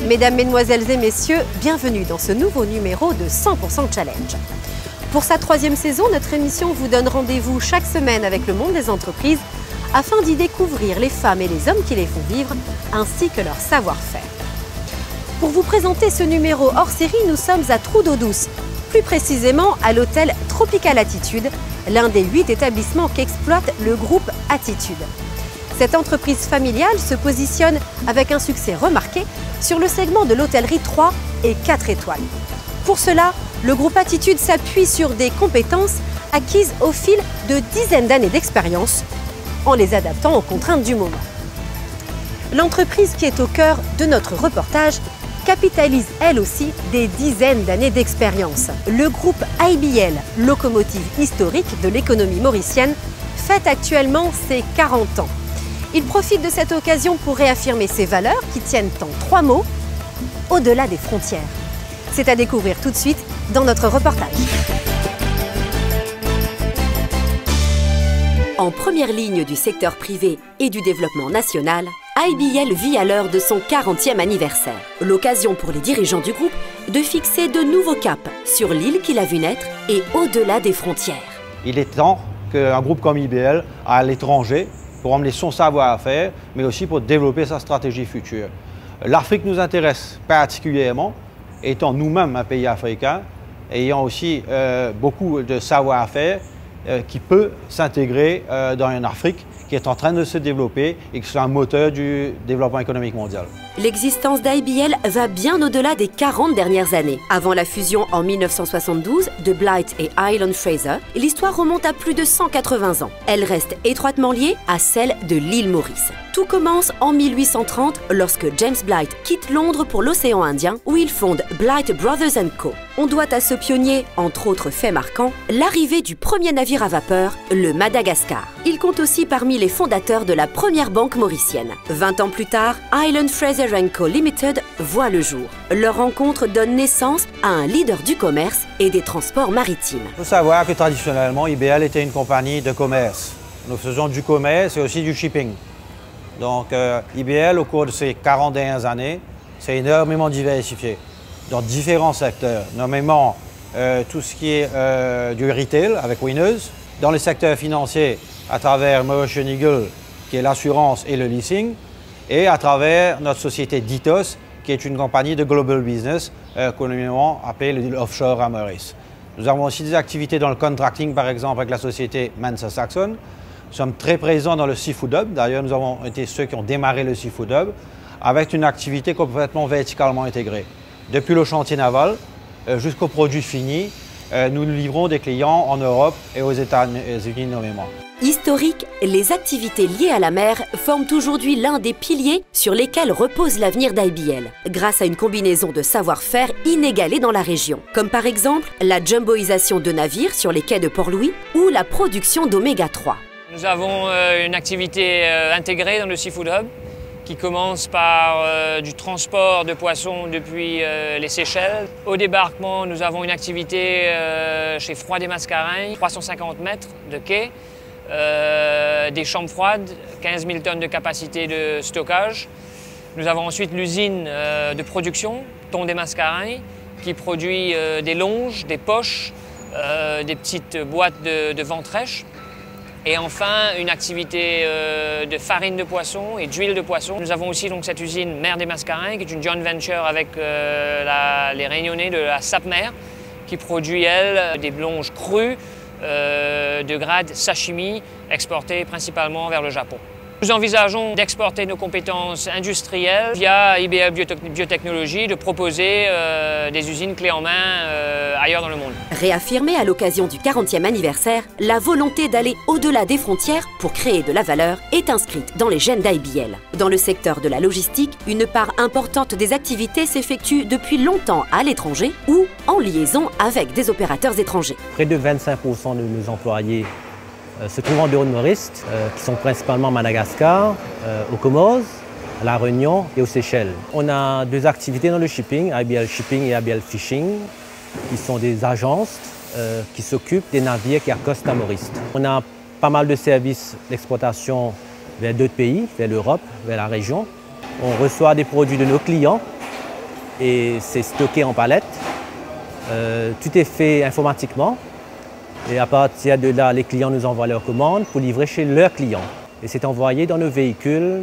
Mesdames, Mesdemoiselles et Messieurs, bienvenue dans ce nouveau numéro de 100% Challenge. Pour sa 3e saison, notre émission vous donne rendez-vous chaque semaine avec le monde des entreprises afin d'y découvrir les femmes et les hommes qui les font vivre, ainsi que leur savoir-faire. Pour vous présenter ce numéro hors série, nous sommes à Trou-d'Eau-Douce, plus précisément à l'hôtel Tropical Attitude, l'un des 8 établissements qu'exploite le groupe Attitude. Cette entreprise familiale se positionne avec un succès remarqué sur le segment de l'hôtellerie 3 et 4 étoiles. Pour cela, le groupe Attitude s'appuie sur des compétences acquises au fil de dizaines d'années d'expérience, en les adaptant aux contraintes du moment. L'entreprise qui est au cœur de notre reportage capitalise elle aussi des dizaines d'années d'expérience. Le groupe IBL, locomotive historique de l'économie mauricienne, fête actuellement ses 40 ans. Il profite de cette occasion pour réaffirmer ses valeurs qui tiennent en 3 mots, au-delà des frontières. C'est à découvrir tout de suite dans notre reportage. En première ligne du secteur privé et du développement national, IBL vit à l'heure de son 40e anniversaire. L'occasion pour les dirigeants du groupe de fixer de nouveaux caps sur l'île qu'il a vu naître et au-delà des frontières. Il est temps qu'un groupe comme IBL aille à l'étranger pour emmener son savoir-faire, mais aussi pour développer sa stratégie future. L'Afrique nous intéresse particulièrement, étant nous-mêmes un pays africain, ayant aussi beaucoup de savoir-faire qui peut s'intégrer dans une Afrique qui est en train de se développer et qui soit un moteur du développement économique mondial. L'existence d'IBL va bien au-delà des 40 dernières années. Avant la fusion en 1972 de Blight et Highland Fraser, l'histoire remonte à plus de 180 ans. Elle reste étroitement liée à celle de l'île Maurice. Tout commence en 1830 lorsque James Blight quitte Londres pour l'océan Indien où il fonde Blight Brothers & Co. On doit à ce pionnier, entre autres faits marquants, l'arrivée du premier navire à vapeur, le Madagascar. Il compte aussi parmi les fondateurs de la première banque mauricienne. 20 ans plus tard, Highland Fraser & Co Limited voit le jour. Leur rencontre donne naissance à un leader du commerce et des transports maritimes. Il faut savoir que traditionnellement, IBL était une compagnie de commerce. Nous faisions du commerce et aussi du shipping. Donc IBL, au cours de ces 40 dernières années, s'est énormément diversifié dans différents secteurs, nommément tout ce qui est du retail avec Winners, dans les secteurs financiers à travers Mauritian Eagle, qui est l'assurance et le leasing, et à travers notre société Ditos, qui est une compagnie de global business, communément appelée l'offshore à Maurice. Nous avons aussi des activités dans le contracting, par exemple, avec la société Mensa Saxon. Nous sommes très présents dans le Seafood Hub. D'ailleurs, nous avons été ceux qui ont démarré le Seafood Hub, avec une activité complètement verticalement intégrée. Depuis le chantier naval jusqu'aux produits finis, nous livrons des clients en Europe et aux États-Unis nommément. Historique, les activités liées à la mer forment aujourd'hui l'un des piliers sur lesquels repose l'avenir d'IBL, grâce à une combinaison de savoir-faire inégalée dans la région, comme par exemple la jumboisation de navires sur les quais de Port-Louis ou la production d'oméga 3. Nous avons une activité intégrée dans le Seafood Hub qui commence par du transport de poissons depuis les Seychelles. Au débarquement, nous avons une activité chez Froid des Mascarins, 350 mètres de quai, des chambres froides, 15 000 tonnes de capacité de stockage. Nous avons ensuite l'usine de production, Thon des Mascarins, qui produit des longes, des poches, des petites boîtes de ventrèche. Et enfin, une activité de farine de poisson et d'huile de poisson. Nous avons aussi donc cette usine Mer des Mascarins, qui est une joint venture avec les Réunionnais de la Sapmer, qui produit, elle, des longes crues de grade sashimi, exportées principalement vers le Japon. Nous envisageons d'exporter nos compétences industrielles via IBL Biotechnologie, de proposer des usines clés en main ailleurs dans le monde. Réaffirmer à l'occasion du 40e anniversaire, la volonté d'aller au-delà des frontières pour créer de la valeur est inscrite dans les gènes d'IBL. Dans le secteur de la logistique, une part importante des activités s'effectue depuis longtemps à l'étranger ou en liaison avec des opérateurs étrangers. Près de 25% de nos employés se trouvent en dehors de Maurice, qui sont principalement à Madagascar, aux Comores, à La Réunion et aux Seychelles. On a 2 activités dans le shipping, IBL Shipping et IBL Fishing, qui sont des agences qui s'occupent des navires qui accostent à Maurice. On a pas mal de services d'exportation vers d'autres pays, vers l'Europe, vers la région. On reçoit des produits de nos clients et c'est stocké en palettes. Tout est fait informatiquement et à partir de là, les clients nous envoient leurs commandes pour livrer chez leurs clients. Et c'est envoyé dans nos véhicules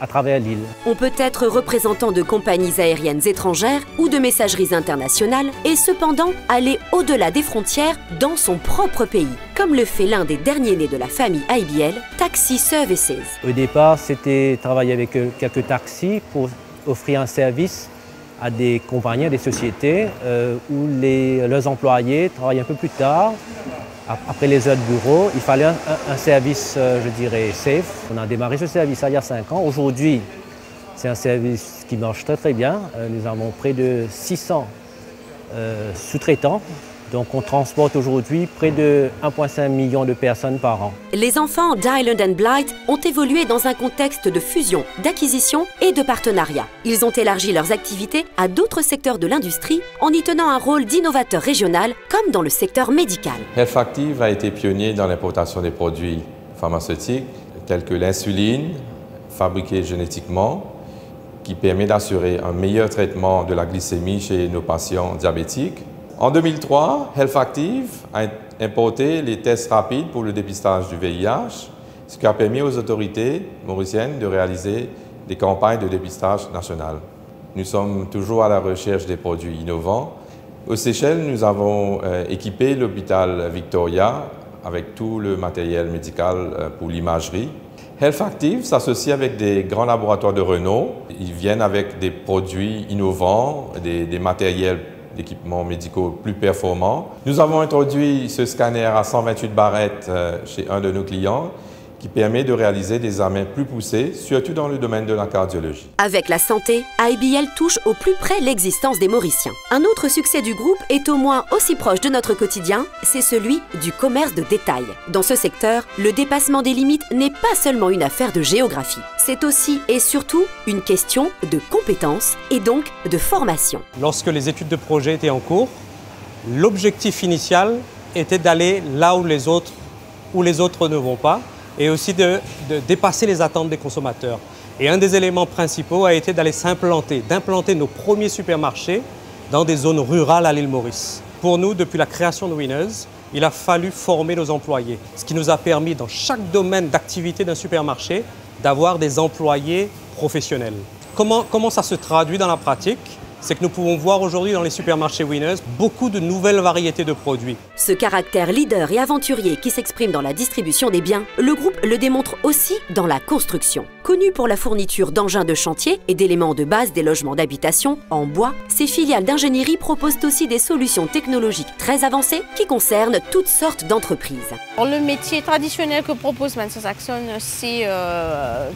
à travers l'île. On peut être représentant de compagnies aériennes étrangères ou de messageries internationales et cependant aller au-delà des frontières dans son propre pays, comme le fait l'un des derniers nés de la famille IBL, Taxi Services. Au départ, c'était travailler avec quelques taxis pour offrir un service à des compagnies, à des sociétés où leurs employés travaillent un peu plus tard. Après les heures de bureau, il fallait un service, je dirais, safe. On a démarré ce service il y a 5 ans. Aujourd'hui, c'est un service qui marche très bien. Nous avons près de 600 sous-traitants. Donc on transporte aujourd'hui près de 1,5 million de personnes par an. Les enfants d'Island & Blight ont évolué dans un contexte de fusion, d'acquisition et de partenariat. Ils ont élargi leurs activités à d'autres secteurs de l'industrie en y tenant un rôle d'innovateur régional comme dans le secteur médical. Healthactive a été pionnier dans l'importation des produits pharmaceutiques tels que l'insuline, fabriquée génétiquement, qui permet d'assurer un meilleur traitement de la glycémie chez nos patients diabétiques. En 2003, Healthactive a importé les tests rapides pour le dépistage du VIH, ce qui a permis aux autorités mauriciennes de réaliser des campagnes de dépistage nationales. Nous sommes toujours à la recherche des produits innovants. Aux Seychelles, nous avons équipé l'hôpital Victoria avec tout le matériel médical pour l'imagerie. Healthactive s'associe avec des grands laboratoires de renom. Ils viennent avec des produits innovants, des matériels d'équipements médicaux plus performants. Nous avons introduit ce scanner à 128 barrettes chez un de nos clients qui permet de réaliser des examens plus poussés, surtout dans le domaine de la cardiologie. Avec la santé, IBL touche au plus près l'existence des Mauriciens. Un autre succès du groupe est au moins aussi proche de notre quotidien, c'est celui du commerce de détail. Dans ce secteur, le dépassement des limites n'est pas seulement une affaire de géographie. C'est aussi et surtout une question de compétences et donc de formation. Lorsque les études de projet étaient en cours, l'objectif initial était d'aller là où les autres ne vont pas, et aussi de dépasser les attentes des consommateurs. Et un des éléments principaux a été d'implanter nos premiers supermarchés dans des zones rurales à l'île Maurice. Pour nous, depuis la création de Winners, il a fallu former nos employés, ce qui nous a permis, dans chaque domaine d'activité d'un supermarché, d'avoir des employés professionnels. Comment ça se traduit dans la pratique ? C'est que nous pouvons voir aujourd'hui dans les supermarchés Winners beaucoup de nouvelles variétés de produits. Ce caractère leader et aventurier qui s'exprime dans la distribution des biens, le groupe le démontre aussi dans la construction. Connu pour la fourniture d'engins de chantier et d'éléments de base des logements d'habitation en bois, ses filiales d'ingénierie proposent aussi des solutions technologiques très avancées qui concernent toutes sortes d'entreprises. Le métier traditionnel que propose Mensa-Saxon, c'est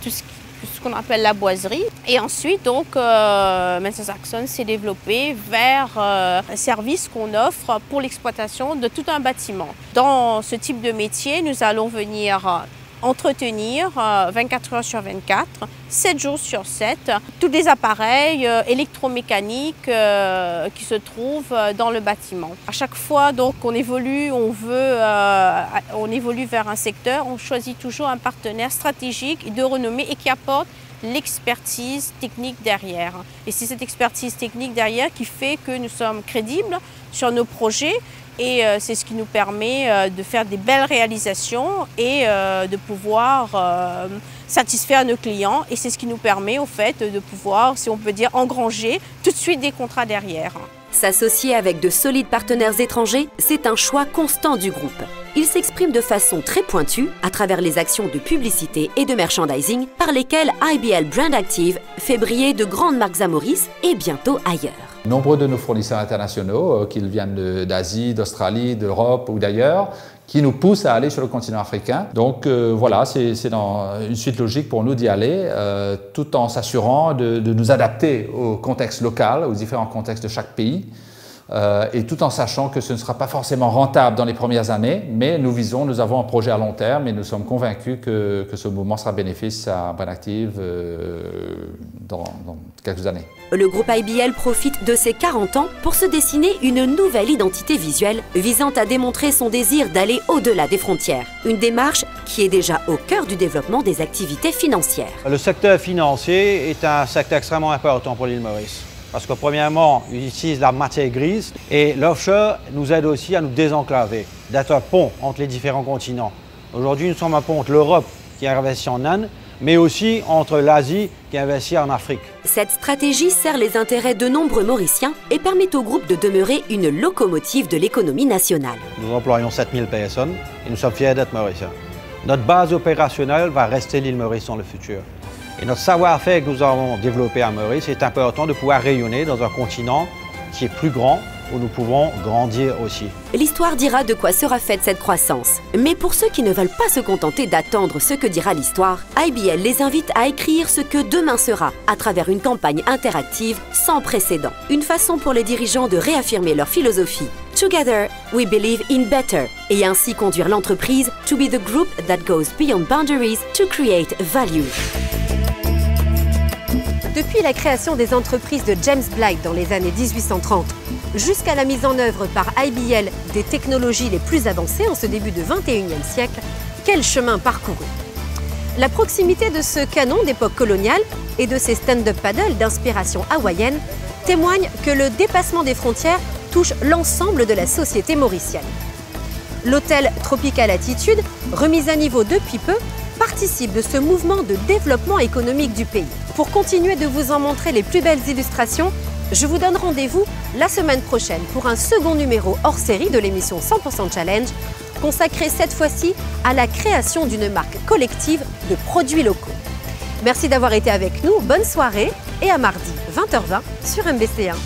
tout ce qu'on appelle la boiserie. Et ensuite, donc, Mensa-Saxon s'est développé vers un service qu'on offre pour l'exploitation de tout un bâtiment. Dans ce type de métier, nous allons venir entretenir 24 heures sur 24, 7 jours sur 7, tous les appareils électromécaniques qui se trouvent dans le bâtiment. À chaque fois donc, on évolue vers un secteur, on choisit toujours un partenaire stratégique de renommée et qui apporte l'expertise technique derrière. Et c'est cette expertise technique derrière qui fait que nous sommes crédibles sur nos projets et c'est ce qui nous permet de faire des belles réalisations et de pouvoir satisfaire nos clients. Et c'est ce qui nous permet au fait de pouvoir, si on peut dire, engranger tout de suite des contrats derrière. S'associer avec de solides partenaires étrangers, c'est un choix constant du groupe. Il s'exprime de façon très pointue à travers les actions de publicité et de merchandising par lesquelles IBL Brand Active fait briller de grandes marques à Maurice et bientôt ailleurs. Nombreux de nos fournisseurs internationaux, qu'ils viennent d'Asie, d'Australie, d'Europe ou d'ailleurs, qui nous poussent à aller sur le continent africain. Donc voilà, c'est une suite logique pour nous d'y aller, tout en s'assurant de nous adapter au contexte local, aux différents contextes de chaque pays, et tout en sachant que ce ne sera pas forcément rentable dans les premières années, mais nous avons un projet à long terme et nous sommes convaincus que ce mouvement sera bénéfice à Brand Active dans quelques années. Le groupe IBL profite de ses 40 ans pour se dessiner une nouvelle identité visuelle visant à démontrer son désir d'aller au-delà des frontières. Une démarche qui est déjà au cœur du développement des activités financières. Le secteur financier est un secteur extrêmement important pour l'île Maurice. Parce que premièrement, ils utilisent la matière grise et l'offshore nous aide aussi à nous désenclaver, d'être un pont entre les différents continents. Aujourd'hui, nous sommes un pont entre l'Europe qui investit en Inde, mais aussi entre l'Asie qui investit en Afrique. Cette stratégie sert les intérêts de nombreux Mauriciens et permet au groupe de demeurer une locomotive de l'économie nationale. Nous employons 7000 personnes et nous sommes fiers d'être Mauriciens. Notre base opérationnelle va rester l'île Maurice dans le futur. Et notre savoir-faire que nous avons développé à Maurice est important de pouvoir rayonner dans un continent qui est plus grand, où nous pouvons grandir aussi. L'histoire dira de quoi sera faite cette croissance. Mais pour ceux qui ne veulent pas se contenter d'attendre ce que dira l'histoire, IBL les invite à écrire ce que demain sera, à travers une campagne interactive sans précédent. Une façon pour les dirigeants de réaffirmer leur philosophie. Together, we believe in better, et ainsi conduire l'entreprise to be the group that goes beyond boundaries to create value. Depuis la création des entreprises de James Blythe dans les années 1830, jusqu'à la mise en œuvre par IBL des technologies les plus avancées en ce début de 21e siècle, quel chemin parcouru! La proximité de ce canon d'époque coloniale et de ses stand-up paddles d'inspiration hawaïenne témoigne que le dépassement des frontières touche l'ensemble de la société mauricienne. L'hôtel Tropical Attitude, remis à niveau depuis peu, participe de ce mouvement de développement économique du pays. Pour continuer de vous en montrer les plus belles illustrations, je vous donne rendez-vous la semaine prochaine pour un second numéro hors série de l'émission 100% Challenge, consacré cette fois-ci à la création d'une marque collective de produits locaux. Merci d'avoir été avec nous, bonne soirée et à mardi 20h20 sur MBC1.